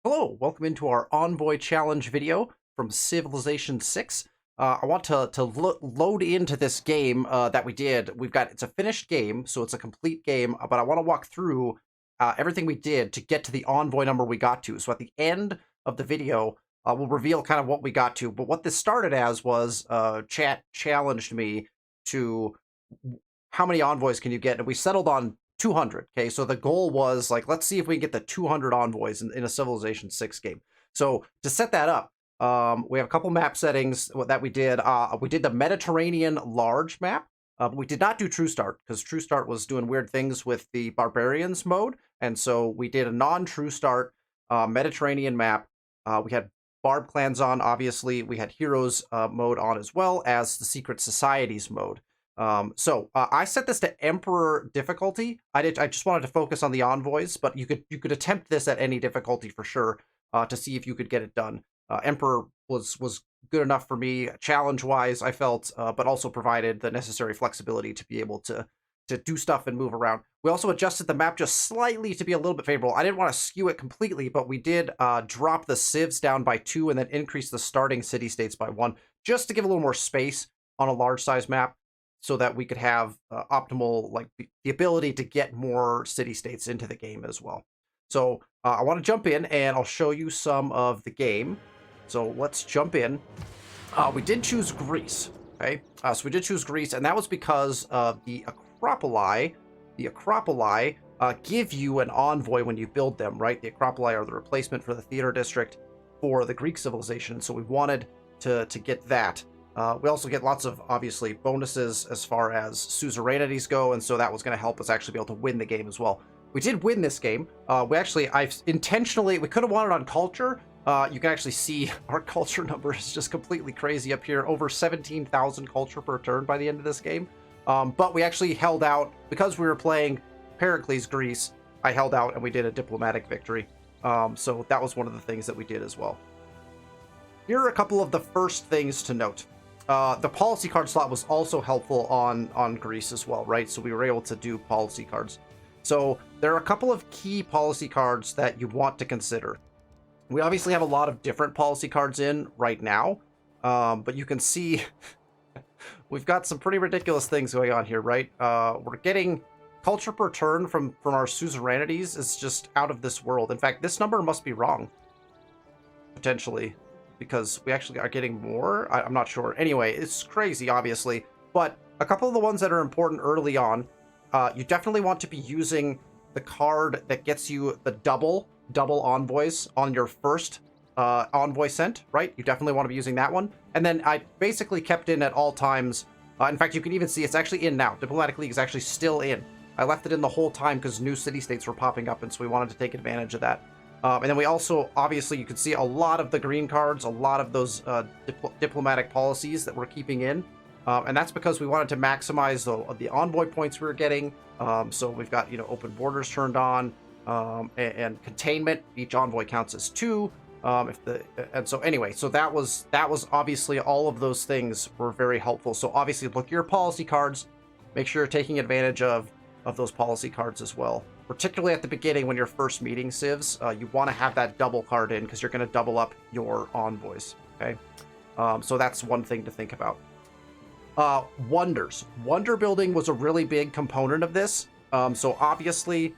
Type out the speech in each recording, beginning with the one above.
Hello, welcome into our Envoy challenge video from Civilization 6. I want to load into this game that we did. It's a finished game, so it's a complete game, but I want to walk through everything we did to get to the Envoy number we got to. So at the end of the video, we'll reveal kind of what we got to. But what this started as was chat challenged me to how many envoys can you get, and we settled on 200. Okay, so the goal was like, let's see if we can get the 200 envoys in a Civilization 6 game. So to set that up, we have a couple map settings that we did. We did the Mediterranean large map. We did not do True Start because True Start was doing weird things with the Barbarians mode, and so we did a non-True Start Mediterranean map. We had Barb clans on, obviously. We had Heroes mode on as well as the Secret Societies mode. I set this to Emperor difficulty. I just wanted to focus on the envoys, but you could attempt this at any difficulty for sure to see if you could get it done. Emperor was good enough for me challenge wise, I felt, but also provided the necessary flexibility to be able to do stuff and move around. We also adjusted the map just slightly to be a little bit favorable. I didn't want to skew it completely, but we did drop the civs down by 2 and then increase the starting city states by 1, just to give a little more space on a large size map, so that we could have optimal, like the ability to get more city-states into the game as well. So I want to jump in and I'll show you some of the game. So let's jump in. We did choose Greece, okay? So we did choose Greece, and that was because the Acropoli give you an envoy when you build them, right? The Acropoli are the replacement for the theater district for the Greek civilization, so we wanted to get that. We also get lots of, obviously, bonuses as far as suzerainities go, and so that was going to help us actually be able to win the game as well. We did win this game. We could have won it on culture. You can actually see our culture number is just completely crazy up here. Over 17,000 culture per turn by the end of this game. But we actually held out, because we were playing Pericles, Greece. I held out and we did a diplomatic victory. So that was one of the things that we did as well. Here are a couple of the first things to note. The policy card slot was also helpful on Greece as well, right? So we were able to do policy cards. So there are a couple of key policy cards that you want to consider. We obviously have a lot of different policy cards in right now, but you can see we've got some pretty ridiculous things going on here, right? We're getting culture per turn from our suzerainities is just out of this world. In fact, this number must be wrong, potentially, because we actually are getting more. I'm not sure. Anyway, it's crazy, obviously. But a couple of the ones that are important early on, you definitely want to be using the card that gets you the double envoys on your first envoy sent, right? You definitely want to be using that one. And then I basically kept in at all times. In fact, you can even see it's actually in now. Diplomatic League is actually still in. I left it in the whole time because new city-states were popping up, and so we wanted to take advantage of that. And then we also, obviously, you can see a lot of the green cards, a lot of those diplomatic policies that we're keeping in. And that's because we wanted to maximize the envoy points we were getting. So we've got, open borders turned on, and containment. Each envoy counts as 2. So that was obviously, all of those things were very helpful. So obviously, look at your policy cards. Make sure you're taking advantage of those policy cards as well. Particularly at the beginning when you're first meeting civs, you want to have that double card in because you're going to double up your envoys, okay? So that's one thing to think about. Wonders. Wonder building was a really big component of this. So obviously,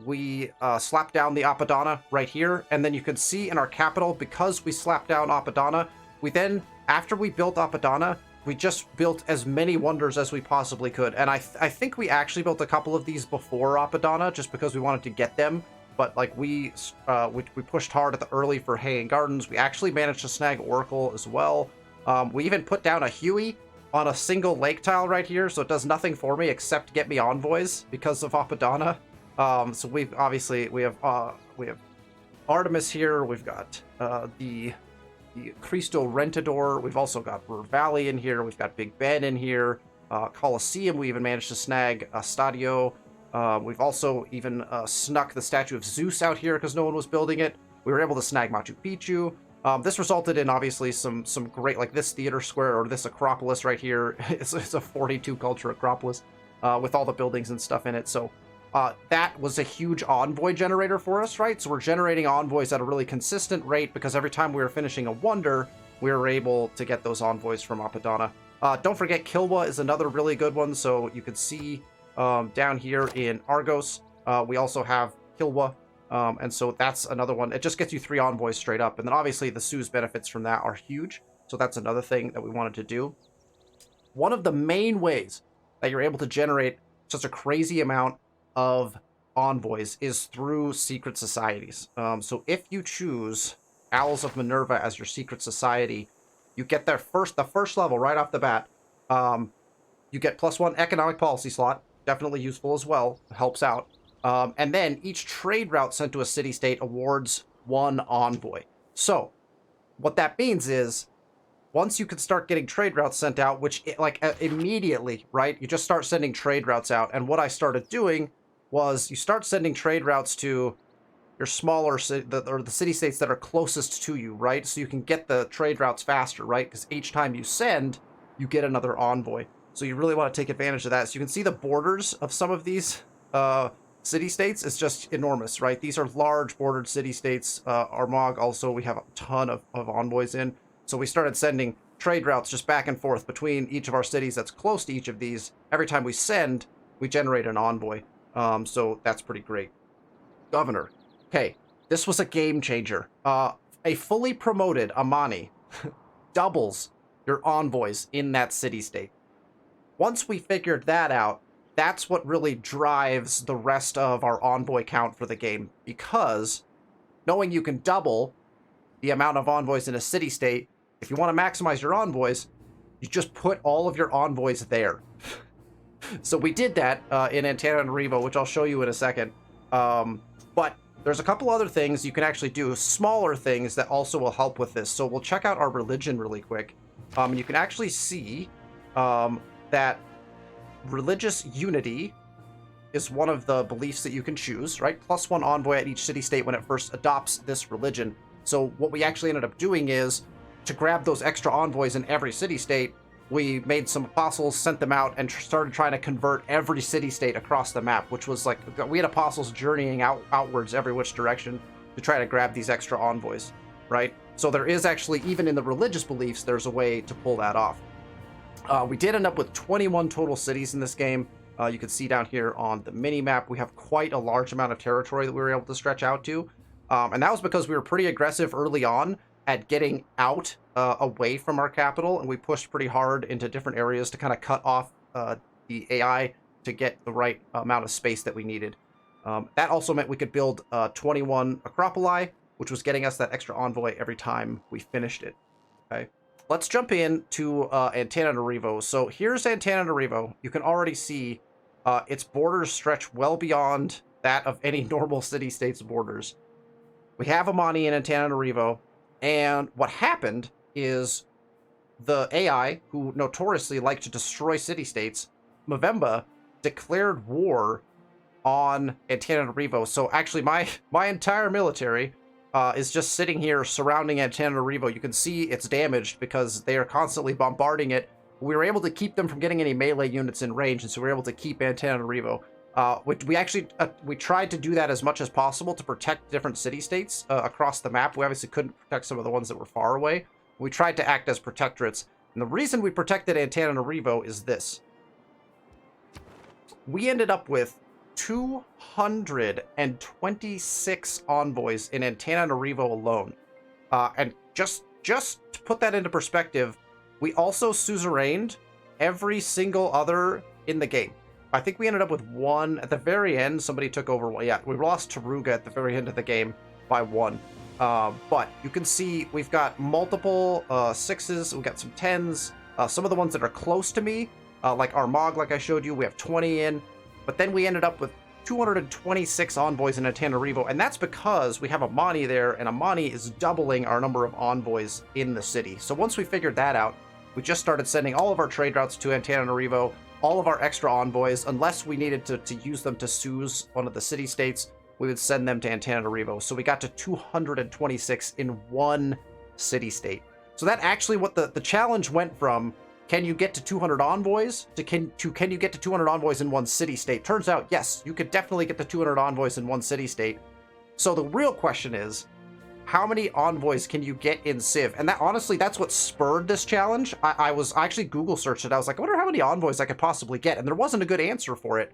we slapped down the Apadana right here, and then you can see in our capital, because we slapped down Apadana, we then, after we built Apadana, we just built as many wonders as we possibly could. And I think we actually built a couple of these before Apadana just because we wanted to get them. But like we pushed hard at the early for Hanging Gardens. We actually managed to snag Oracle as well. We even put down a Huey on a single lake tile right here. So it does nothing for me except get me envoys because of Apadana. So we have Artemis here. We've got the Cristo Rentador. We've also got Ruhr Valley in here. We've got Big Ben in here. Colosseum, we even managed to snag Stadio. We've also even snuck the statue of Zeus out here because no one was building it. We were able to snag Machu Picchu. This resulted in, obviously, some great, like this theater square or this Acropolis right here. It's a 42 culture Acropolis with all the buildings and stuff in it. So that was a huge envoy generator for us, right? So we're generating envoys at a really consistent rate because every time we were finishing a wonder, we were able to get those envoys from Apadana. Don't forget, Kilwa is another really good one. So you can see down here in Argos, we also have Kilwa. And so that's another one. It just gets you 3 envoys straight up. And then obviously the Sue's benefits from that are huge. So that's another thing that we wanted to do. One of the main ways that you're able to generate such a crazy amount of envoys is through secret societies. So if you choose Owls of Minerva as your secret society, you get the first level right off the bat. You get +1 economic policy slot, definitely useful as well, helps out. And then each trade route sent to a city-state awards 1 envoy. So what that means is, once you can start getting trade routes sent out, which immediately, right? You just start sending trade routes out. And what I started doing was you start sending trade routes to your smaller the city-states that are closest to you, right? So you can get the trade routes faster, right? Because each time you send, you get another envoy. So you really want to take advantage of that. So you can see the borders of some of these city-states is just enormous, right? These are large bordered city-states. Armagh also, we have a ton of envoys in. So we started sending trade routes just back and forth between each of our cities that's close to each of these. Every time we send, we generate an envoy. So that's pretty great. Governor. Okay, this was a game changer. A fully promoted Amani doubles your envoys in that city-state. Once we figured that out, that's what really drives the rest of our envoy count for the game, because knowing you can double the amount of envoys in a city-state, if you want to maximize your envoys, you just put all of your envoys there. So we did that in Antananarivo, which I'll show you in a second. But there's a couple other things you can actually do, smaller things that also will help with this. So we'll check out our religion really quick. You can actually see that religious unity is one of the beliefs that you can choose, right? +1 envoy at each city-state when it first adopts this religion. So what we actually ended up doing is, to grab those extra envoys in every city-state, we made some apostles, sent them out, and started trying to convert every city-state across the map, which was like, we had apostles journeying outwards every which direction to try to grab these extra envoys, right? So there is actually, even in the religious beliefs, there's a way to pull that off. We did end up with 21 total cities in this game. You can see down here on the mini-map, we have quite a large amount of territory that we were able to stretch out to. And that was because we were pretty aggressive early on at getting out away from our capital, and we pushed pretty hard into different areas to kind of cut off the AI to get the right amount of space that we needed. That also meant we could build 21 Acropoli, which was getting us that extra envoy every time we finished it. Okay, let's jump in to Antananarivo. So here's Antananarivo. You can already see its borders stretch well beyond that of any normal city-state's borders. We have Amani in Antananarivo. And what happened is the AI, who notoriously like to destroy city-states, Movember, declared war on Antananarivo. So actually, my entire military is just sitting here surrounding Antananarivo. You can see it's damaged because they are constantly bombarding it. We were able to keep them from getting any melee units in range, and so we were able to keep Antananarivo. We tried to do that as much as possible to protect different city-states across the map. We obviously couldn't protect some of the ones that were far away. We tried to act as protectorates. And the reason we protected Antananarivo is this. We ended up with 226 envoys in Antananarivo alone. And just to put that into perspective, we also suzerained every single other in the game. I think we ended up with 1 at the very end. Somebody took over. Well, yeah, we lost Taruga at the very end of the game by 1. But you can see we've got multiple 6s. We've got some 10s. Some of the ones that are close to me, like Armagh, like I showed you, we have 20 in. But then we ended up with 226 envoys in Antananarivo, and that's because we have Amani there, and Amani is doubling our number of envoys in the city. So once we figured that out, we just started sending all of our trade routes to Antananarivo, all of our extra envoys, unless we needed to use them to seize one of the city-states, we would send them to Antananarivo. So we got to 226 in one city-state. So that actually, what the challenge went from can you get to 200 envoys? Can you get to 200 envoys in one city-state? Turns out, yes, you could definitely get to 200 envoys in one city-state. So the real question is, how many envoys can you get in Civ? And that, honestly, that's what spurred this challenge. I actually Google searched it. I was like, I wonder how many envoys I could possibly get, and there wasn't a good answer for it.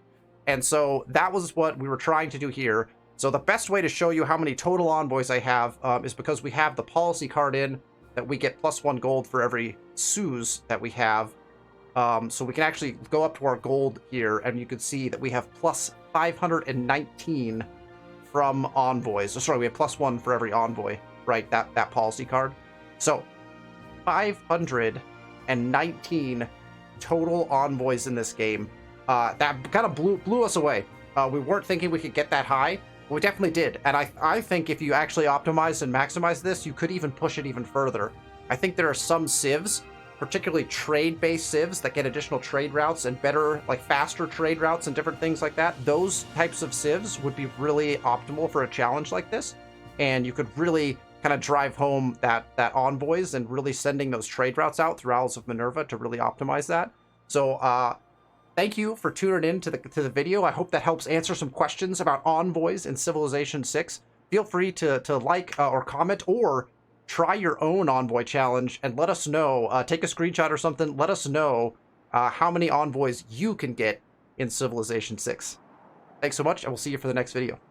And so that was what we were trying to do here. So the best way to show you how many total envoys I have is because we have the policy card in that we get +1 gold for every sous that we have. So we can actually go up to our gold here, and you can see that we have +519 from envoys. Oh, sorry, we have +1 for every envoy, right? That policy card. So 519 total envoys in this game. That kind of blew us away. We weren't thinking we could get that high. We definitely did, and I think if you actually optimize and maximize this, you could even push it even further. I think there are some civs, particularly trade-based civs, that get additional trade routes and better, like faster trade routes and different things like that. Those types of civs would be really optimal for a challenge like this, and you could really kind of drive home that envoys and really sending those trade routes out through Owls of Minerva to really optimize that. So, thank you for tuning in to the video. I hope that helps answer some questions about envoys in Civilization 6. Feel free to like or comment, or try your own envoy challenge and let us know. Take a screenshot or something. Let us know how many envoys you can get in Civilization 6. Thanks so much, and we'll see you for the next video.